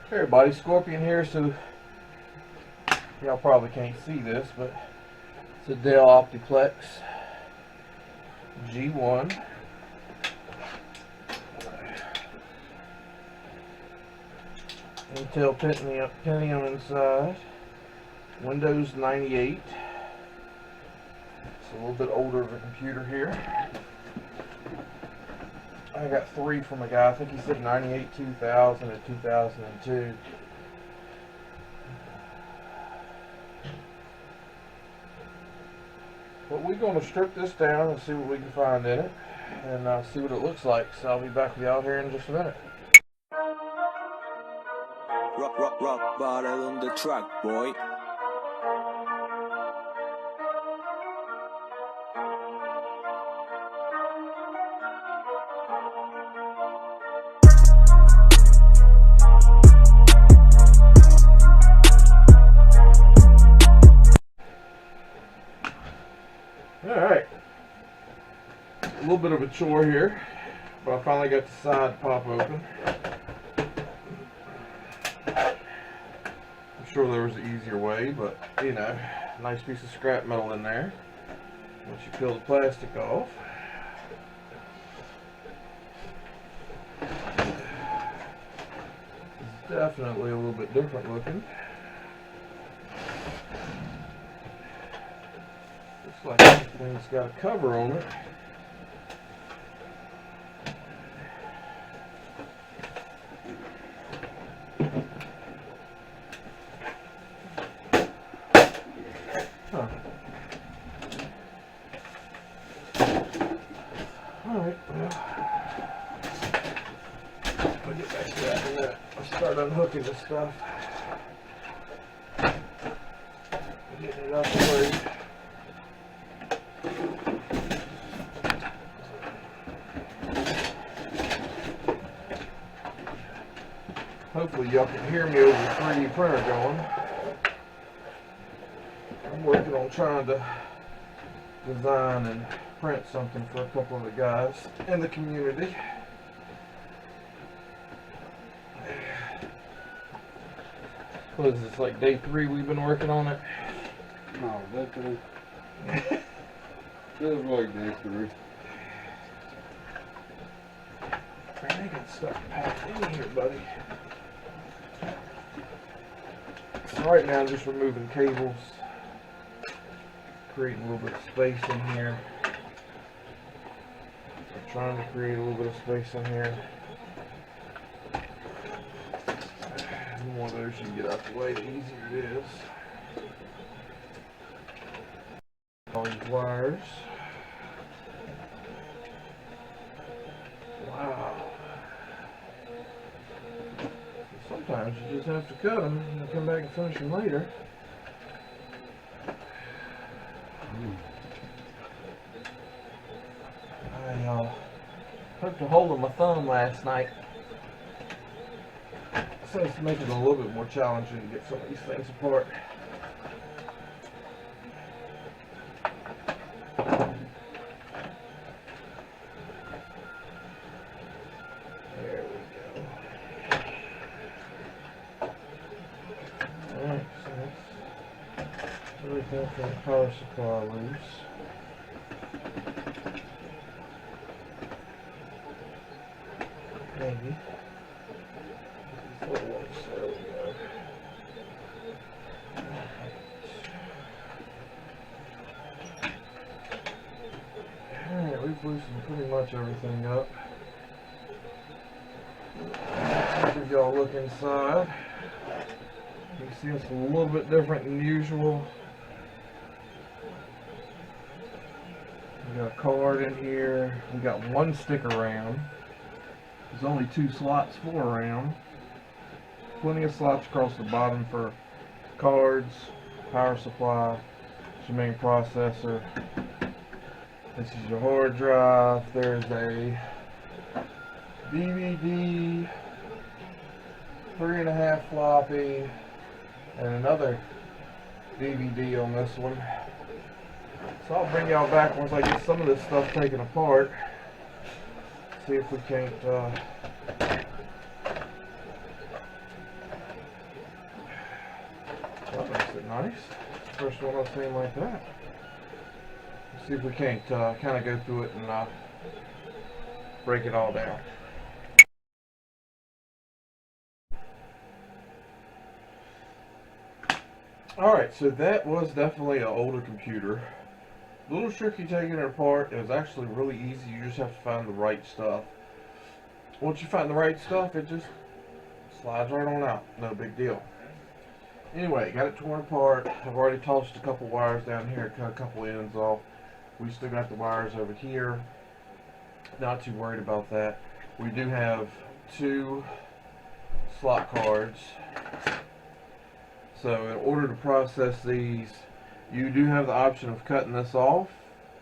Hey everybody, Scorpion here. So y'all probably can't see this, but it's a Dell Optiplex G1. Intel Pentium inside. Windows 98. It's a little bit older of a computer here. I got 3 from a guy. I think he said 98, 2000, and 2002. But we're going to strip this down and see what we can find in it, and see what it looks like. So I'll be back with y'all here in just a minute. Rock bottle on the track, boy. Alright, a little bit of a chore here, but I finally got the side to pop open. I'm sure there was an easier way, but you know, nice piece of scrap metal in there once you peel the plastic off. It's definitely a little bit different looking. Looks like everything's got a cover on it. Huh. Alright, well, I'll get back to that in a minute. I'll start unhooking this stuff. Getting it out the way. Hopefully y'all can hear me over the 3D printer going. I'm working on trying to design and print something for a couple of the guys in the community. What is this, like day 3 we've been working on it? No, day 3. Feels like day 3. Man, they got stuff packed in here, buddy. So right now I'm just removing cables, creating a little bit of space in here. I'm trying to create a little bit of space in here. The more of those you get out the way, the easier it is. All these wires. Wow. Sometimes you just have to cut them and come back and finish them later. I hooked a hole in my thumb last night. So it's making it a little bit more challenging to get some of these things apart. There we go. Alright, so that's everything from the power supply loose. Maybe. These little ones, there we go. Alright, we've loosened pretty much everything up. I'll give y'all a look inside. You can see it's a little bit different than usual. We got a card in here. We got 1 sticker RAM. There's only 2 slots for a RAM. Plenty of slots across the bottom for cards, power supply, your main processor. This is your hard drive. There's a DVD, 3.5 floppy, and another DVD on this one. So I'll bring y'all back once I get some of this stuff taken apart. See if we can't Nice. First one I've seen like that. Let's see if we can't kind of go through it and break it all down. Alright, so that was definitely an older computer. A little tricky taking it apart. It was actually really easy. You just have to find the right stuff. Once you find the right stuff, it just slides right on out. No big deal. Anyway, got it torn apart. I've already tossed a couple wires down here, cut a couple ends off. We still got the wires over here. Not too worried about that. We do have 2 slot cards. So in order to process these, you do have the option of cutting this off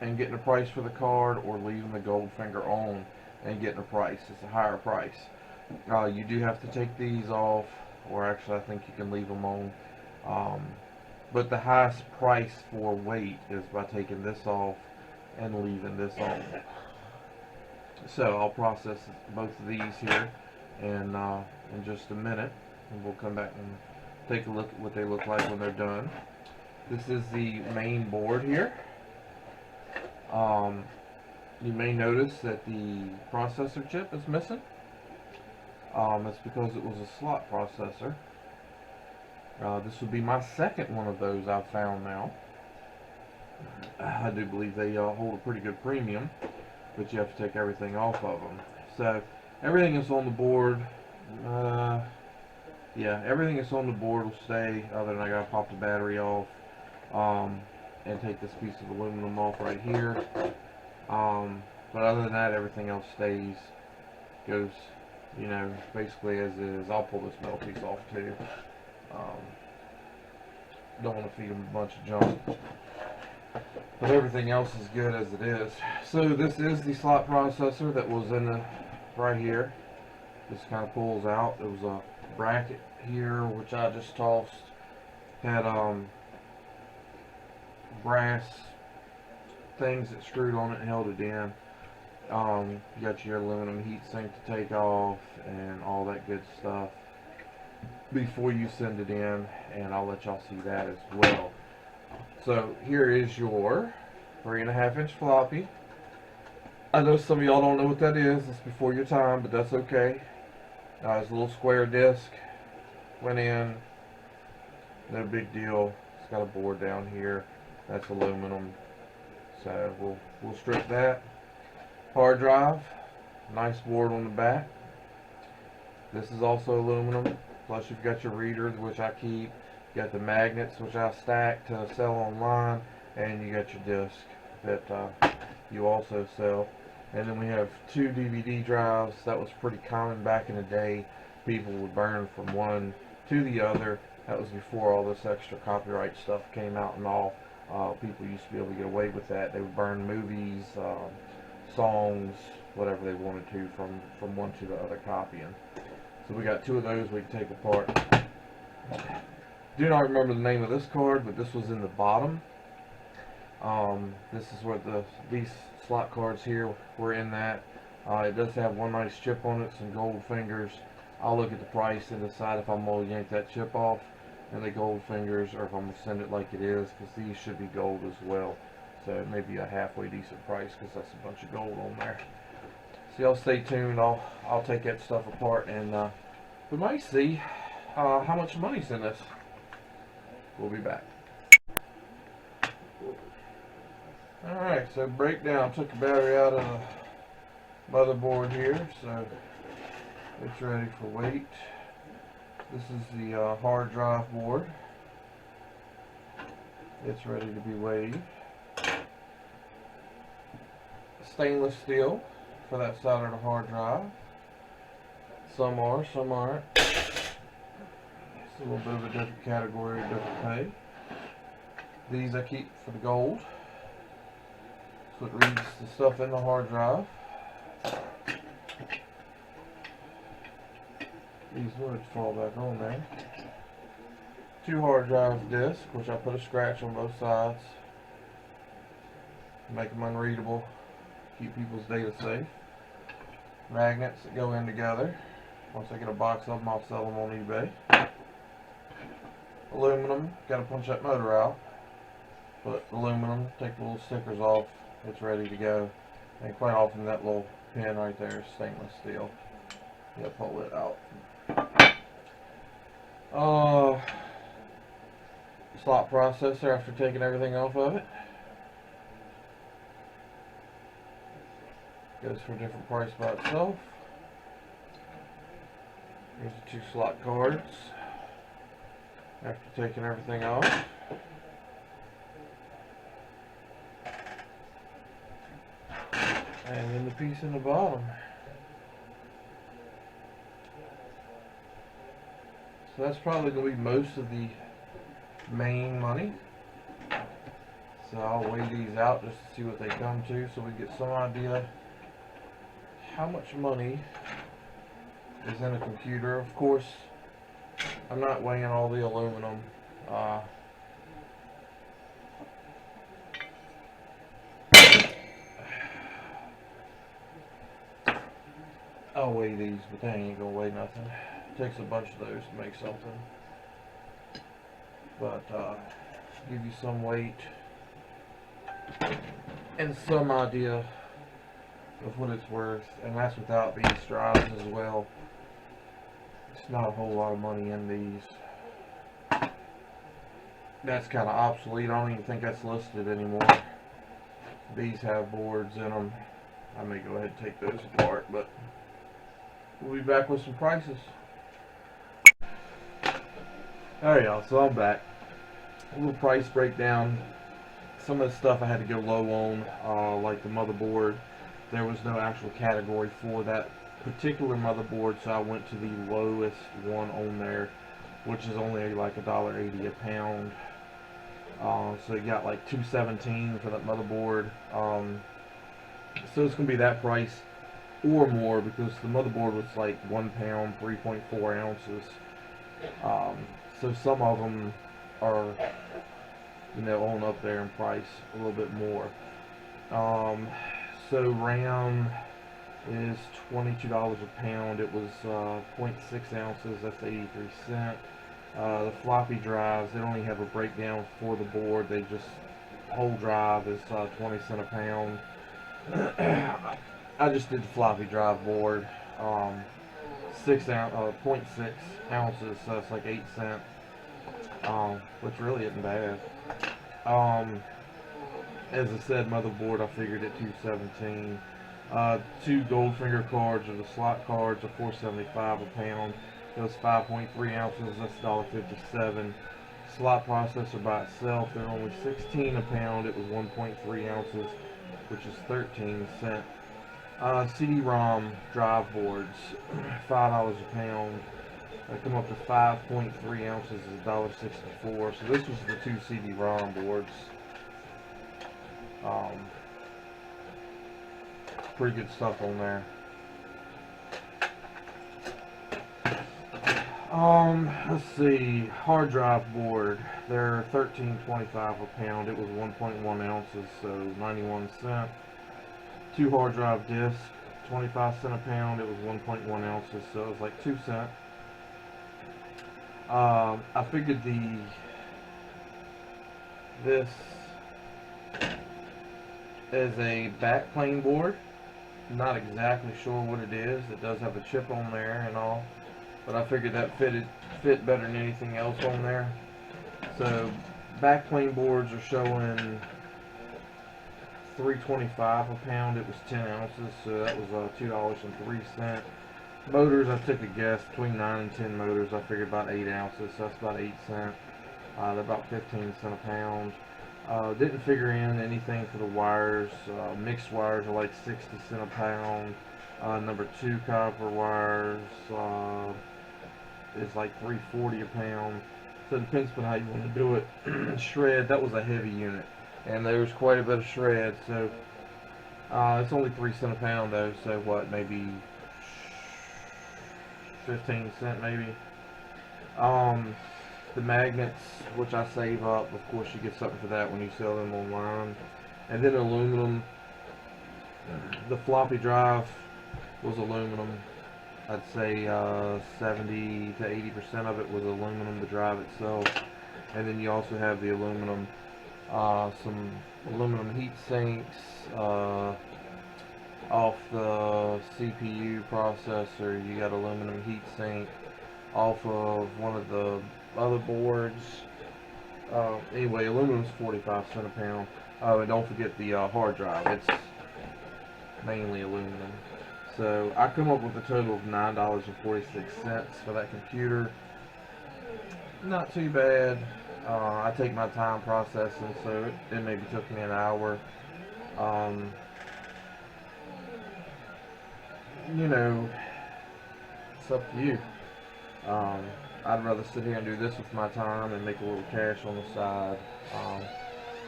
and getting a price for the card, or leaving the gold finger on and getting a price. It's a higher price. You do have to take these off, or actually I think you can leave them on. But the highest price for weight is by taking this off and leaving this on. So I'll process both of these here and in just a minute, and we'll come back and take a look at what they look like when they're done. This is the main board here. You may notice that the processor chip is missing. It's because it was a slot processor. This would be my second one of those I've found now. I do believe they hold a pretty good premium, but you have to take everything off of them. So everything that's on the board, yeah, everything that's on the board will stay, other than I gotta pop the battery off and take this piece of aluminum off right here. But other than that, everything else stays, goes, you know, basically as is. I'll pull this metal piece off too. Don't want to feed them a bunch of junk. But everything else is good as it is. So this is the slot processor that was in the right here. This kind of pulls out. There was a bracket here which I just tossed. Had brass things that screwed on it and held it in. You got your aluminum heat sink to take off and all that good stuff before you send it in, and I'll let y'all see that as well. So here is your 3.5-inch floppy. I know some of y'all don't know what that is. It's before your time, but that's okay. It's a little square disc. Went in. No big deal. It's got a board down here. That's aluminum. So we'll strip that. Hard drive. Nice board on the back. This is also aluminum. Plus you've got your readers, which I keep. You got the magnets, which I stack to sell online, and you got your disc that you also sell. And then we have 2 DVD drives. That was pretty common back in the day. People would burn from one to the other. That was before all this extra copyright stuff came out and all. People used to be able to get away with that. They would burn movies, songs, whatever they wanted to from one to the other copying. So we got 2 of those we can take apart. Do not remember the name of this card, but this was in the bottom. This is where these slot cards here were in that. It does have one nice chip on it, some gold fingers. I'll look at the price and decide if I'm going to yank that chip off and the gold fingers, or if I'm going to send it like it is, because these should be gold as well. So it may be a halfway decent price, because that's a bunch of gold on there. So y'all stay tuned. I'll take that stuff apart, and we might see how much money's in this. We'll be back. Alright, so breakdown. Took the battery out of the motherboard here, so it's ready for weight. This is the hard drive board. It's ready to be weighed. Stainless steel for that side of the hard drive. Some are, some aren't. It's a little bit of a different category, a different pay. These I keep for the gold. So it reads the stuff in the hard drive. These would fall back on there. 2 hard drive discs, which I put a scratch on both sides. Make them unreadable. Keep people's data safe. Magnets that go in together. Once I get a box of them, I'll sell them on eBay. aluminum. Got to punch that motor out. But aluminum, take the little stickers off. It's ready to go. And quite often that little pin right there is stainless steel. You gotta pull it out. Slot processor after taking everything off of it. Goes for a different price by itself. Here's the 2 slot cards after taking everything off. And then the piece in the bottom. So that's probably going to be most of the main money. So I'll weigh these out just to see what they come to so we get some idea how much money is in a computer. Of course, I'm not weighing all the aluminum. I'll weigh these, but they ain't gonna weigh nothing. It takes a bunch of those to make something. But give you some weight and some idea of what it's worth, and that's without these drives as well. It's not a whole lot of money in these. That's kind of obsolete. I don't even think that's listed anymore. These have boards in them. I may go ahead and take those apart, but we'll be back with some prices. Alright y'all, so I'm back. A little price breakdown. Some of the stuff I had to go low on, like the motherboard. There was no actual category for that particular motherboard, so I went to the lowest one on there, which is only like $1.80 a pound. So you got like $2.17 for that motherboard. So it's gonna be that price or more, because the motherboard was like 1 pound, 3.4 ounces. So some of them are, you know, on up there in price a little bit more. So RAM is $22 a pound. It was 0.6 ounces. That's 83 cents. The floppy drives, they don't even have a breakdown for the board. They just, whole drive is 20 cents a pound. I just did the floppy drive board. 0.6 ounces, so it's like 8 cents. Which really isn't bad. As I said, motherboard I figured at $2.17. 2 Goldfinger cards, or the slot cards, are $4.75 a pound. Those 5.3 ounces, that's $1.57. Slot processor by itself, they're only 16 a pound. It was 1.3 ounces, which is 13 cents. CD-ROM drive boards, $5 a pound. They come up to 5.3 ounces, is $1.64. So this was the 2 CD-ROM boards. Pretty good stuff on there. Let's see, hard drive board, they're $13.25 a pound. It was 1.1 ounces, so 91 cents. 2 hard drive discs, 25 cents a pound. It was 1.1 ounces, so it was like 2 cents. I figured this is a backplane board. Not exactly sure what it is. It does have a chip on there and all, but I figured that fit better than anything else on there. So backplane boards are showing $3.25 a pound. It was 10 ounces, so that was $2.03. Motors, I took a guess between 9 and 10 motors. I figured about 8 ounces, so that's about 8 cents. They're about 15 cents a pound. Didn't figure in anything for the wires. Mixed wires are like 60 cents a pound. Number 2 copper wires is like $3.40 a pound. So it depends on how you want to do it. Shred, that was a heavy unit, and there was quite a bit of shred. So it's only 3 cents a pound though. So what, maybe 15 cents maybe. The magnets, which I save up, of course you get something for that when you sell them online. And then aluminum. The floppy drive was aluminum. I'd say 70 to 80% of it was aluminum, the drive itself. And then you also have the aluminum, some aluminum heat sinks off the CPU processor. You got aluminum heat sink off of one of the other boards. Anyway, aluminum's 45 cents a pound. Oh, and don't forget the hard drive. It's mainly aluminum. So I come up with a total of $9.46 for that computer. Not too bad. I take my time processing, so it maybe took me an hour. You know, it's up to you. I'd rather sit here and do this with my time and make a little cash on the side.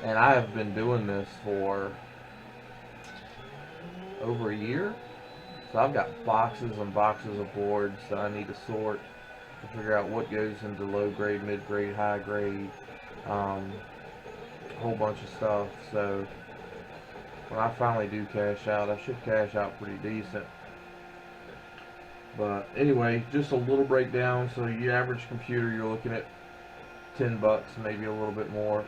And I have been doing this for over a year. So I've got boxes and boxes of boards that I need to sort to figure out what goes into low grade, mid grade, high grade, a whole bunch of stuff. So when I finally do cash out, I should cash out pretty decent. But anyway, just a little breakdown. So your average computer, you're looking at $10, maybe a little bit more.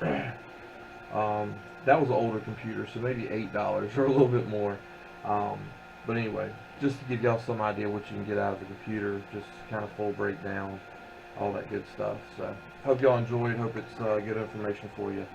That was an older computer, so maybe $8 or a little bit more. But anyway, just to give y'all some idea what you can get out of the computer, just kind of full breakdown, all that good stuff. So hope y'all enjoyed. Hope it's good information for you.